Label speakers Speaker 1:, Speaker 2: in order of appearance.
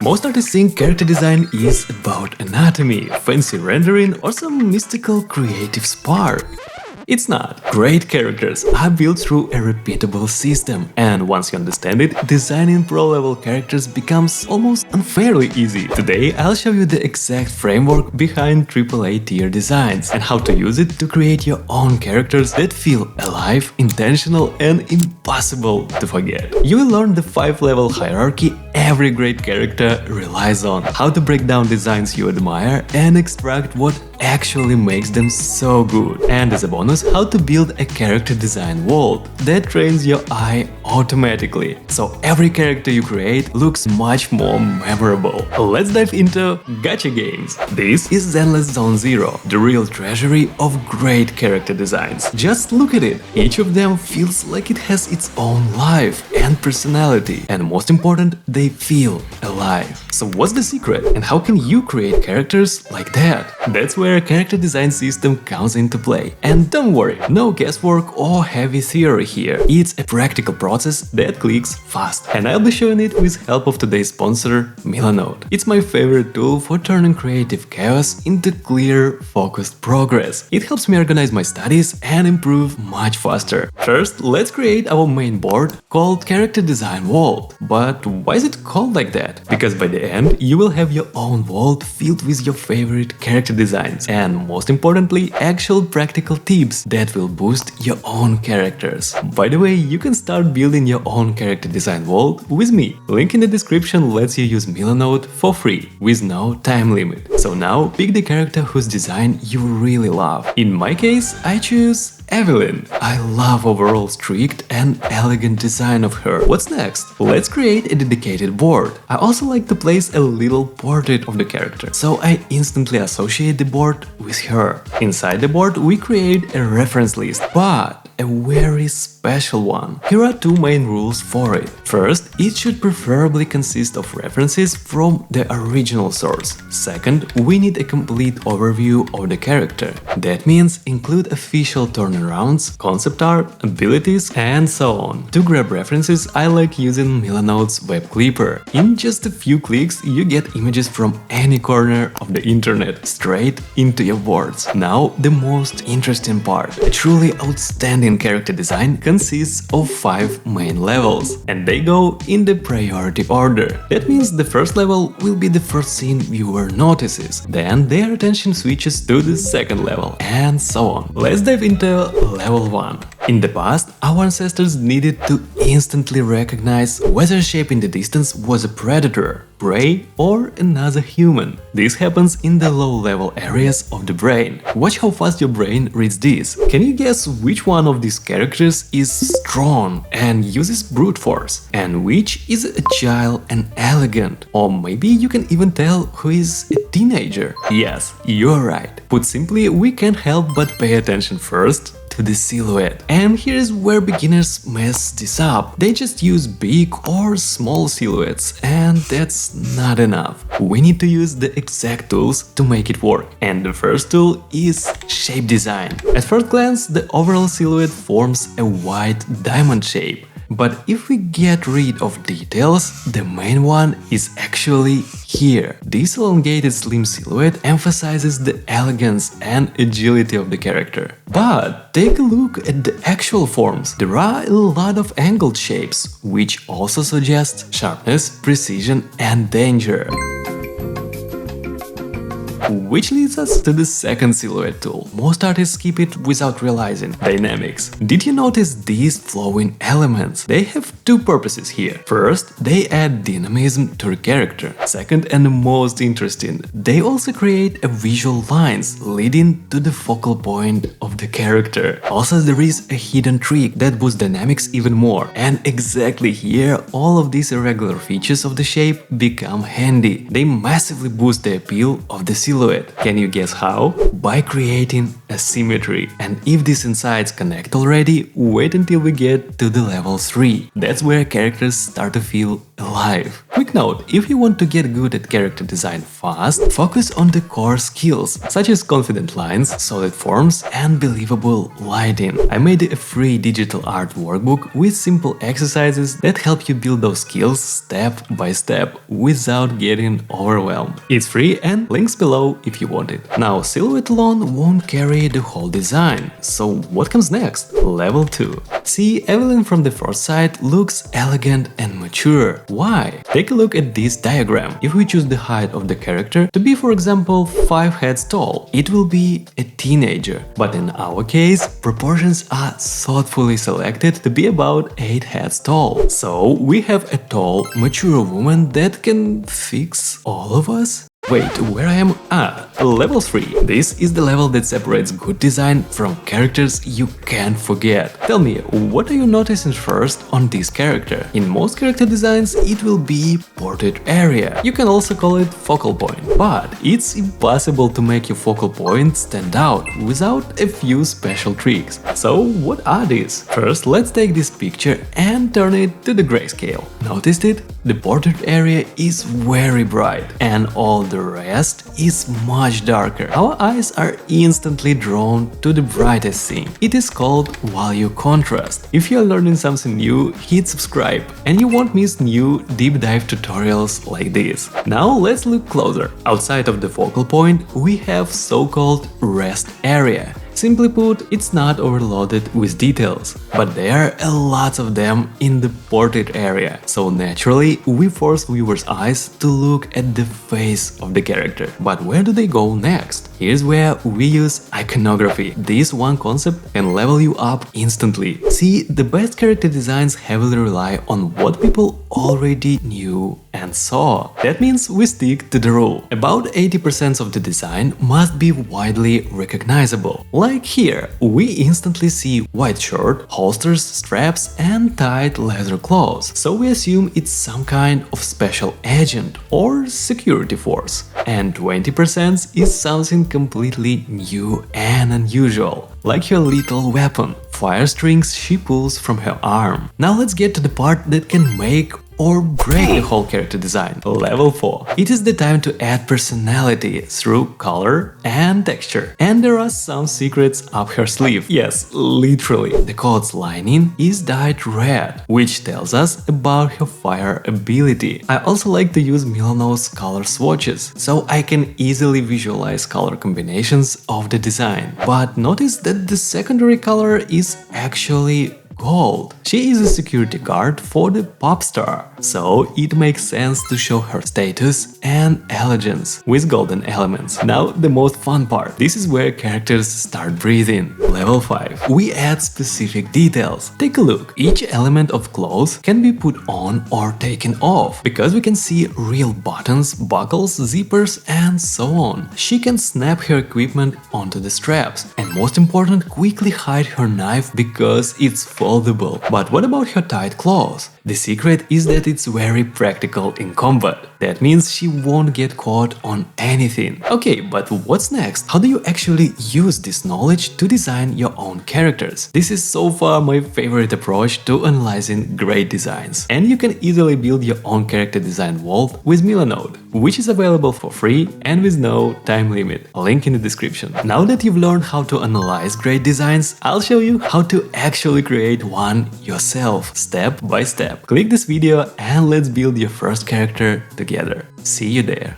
Speaker 1: Most artists think character design is about anatomy, fancy rendering or some mystical creative spark. It's not. Great characters are built through a repeatable system, and once you understand it, designing pro-level characters becomes almost unfairly easy. Today, I'll show you the exact framework behind AAA tier designs and how to use it to create your own characters that feel alive, intentional, and impossible to forget. You will learn the 5-level hierarchy every great character relies on, how to break down designs you admire and extract what actually makes them so good. And as a bonus, how to build a character design world that trains your eye automatically, so every character you create looks much more memorable. Let's dive into gacha games. This is Zenless Zone Zero, the real treasury of great character designs. Just look at it. Each of them feels like it has its own life and personality, and most important, they feel alive. So what's the secret, and how can you create characters like that? That's where a character design system comes into play. And don't worry, no guesswork or heavy theory here. It's a practical process that clicks fast. And I'll be showing it with help of today's sponsor, Milanote. It's my favorite tool for turning creative chaos into clear, focused progress. It helps me organize my studies and improve much faster. First, let's create our main board called Character Design World. But why is it called like that? Because by the end, you will have your own world filled with your favorite character designs and, most importantly, actual practical tips that will boost your own characters. By the way, you can start building your own character design world with me. Link in the description lets you use Milanote for free, with no time limit. So now, pick the character whose design you really love. In my case, I choose Evelyn. I love overall strict and elegant design of her. What's next? Let's create a dedicated board. I also like to place a little portrait of the character, so I instantly associate the board with her. Inside the board we create a reference list, but a very special one. Here are two main rules for it. First, it should preferably consist of references from the original source. Second, we need a complete overview of the character. That means include official turnarounds, concept art, abilities, and so on. To grab references, I like using Milanote's web clipper. In just a few clicks, you get images from any corner of the internet straight into your boards. Now, the most interesting part. A truly outstanding character design consists of 5 main levels, and they go in the priority order. That means the first level will be the first scene viewer notices, then their attention switches to the second level, and so on. Let's dive into level 1. In the past, our ancestors needed to instantly recognize whether a shape in the distance was a predator, prey, or another human. This happens in the low-level areas of the brain. Watch how fast your brain reads this. Can you guess which one of these characters is strong and uses brute force, and which is agile and elegant? Or maybe you can even tell who is a teenager. Yes, you're right. Put simply, we can't help but pay attention first to the silhouette. And here's where beginners mess this up. They just use big or small silhouettes, and that's not enough. We need to use the exact tools to make it work. And the first tool is shape design. At first glance, the overall silhouette forms a wide diamond shape. But if we get rid of details, the main one is actually here. This elongated slim silhouette emphasizes the elegance and agility of the character. But take a look at the actual forms. There are a lot of angled shapes, which also suggest sharpness, precision, and danger. Which leads us to the second silhouette tool. Most artists skip it without realizing: dynamics. Did you notice these flowing elements? They have two purposes here. First, they add dynamism to the character. Second, and the most interesting, they also create a visual lines leading to the focal point of the character. Also, there is a hidden trick that boosts dynamics even more. And exactly here, all of these irregular features of the shape become handy. They massively boost the appeal of the silhouette. Can you guess how? By creating asymmetry. And if these insights connect already, wait until we get to the level 3. That's where characters start to feel alive. Quick note, if you want to get good at character design fast, focus on the core skills, such as confident lines, solid forms, and believable lighting. I made a free digital art workbook with simple exercises that help you build those skills step by step without getting overwhelmed. It's free and links below if you want it. Now, silhouette alone won't carry the whole design, so what comes next? Level 2. See, Evelyn from the first sight looks elegant and mature. Why? Take a look at this diagram. If we choose the height of the character to be, for example, 5 heads tall, it will be a teenager. But in our case, proportions are thoughtfully selected to be about 8 heads tall. So we have a tall, mature woman that can fix all of us? Wait, where I am? Level 3. This is the level that separates good design from characters you can't forget. Tell me, what are you noticing first on this character? In most character designs, it will be portrait area. You can also call it focal point. But it's impossible to make your focal point stand out without a few special tricks. So what are these? First, let's take this picture and turn it to the grayscale. Noticed it? The portrait area is very bright and all the rest is much darker. Our eyes are instantly drawn to the brightest thing. It is called value contrast. If you are learning something new, hit subscribe and you won't miss new deep dive tutorials like this. Now let's look closer. Outside of the focal point, we have so-called rest area. Simply put, it's not overloaded with details, but there are a lot of them in the portrait area, so naturally we force viewers' eyes to look at the face of the character. But where do they go next? Here's where we use iconography. This one concept can level you up instantly. See, the best character designs heavily rely on what people already knew and saw. That means we stick to the rule. About 80% of the design must be widely recognizable. Like here, we instantly see white shirt, holsters, straps and tight leather clothes. So we assume it's some kind of special agent or security force. And 20% is something completely new and unusual, like her little weapon, fire strings she pulls from her arm. Now let's get to the part that can make or break the whole character design. Level 4. It is the time to add personality through color and texture. And there are some secrets up her sleeve. Yes, literally. The coat's lining is dyed red, which tells us about her fire ability. I also like to use Milano's color swatches, so I can easily visualize color combinations of the design. But notice that the secondary color is actually gold. She is a security guard for the pop star, so it makes sense to show her status and elegance with golden elements. Now the most fun part. This is where characters start breathing. Level 5. We add specific details. Take a look. Each element of clothes can be put on or taken off, because we can see real buttons, buckles, zippers and so on. She can snap her equipment onto the straps, and most important, quickly hide her knife because it's foldable. But what about her tight clothes? The secret is that it's very practical in combat. That means she won't get caught on anything. Okay, but what's next? How do you actually use this knowledge to design your own characters? This is so far my favorite approach to analyzing great designs. And you can easily build your own character design vault with Milanode, which is available for free and with no time limit. Link in the description. Now that you've learned how to analyze great designs, I'll show you how to actually create one yourself, step by step. Click this video and let's build your first character together. See you there.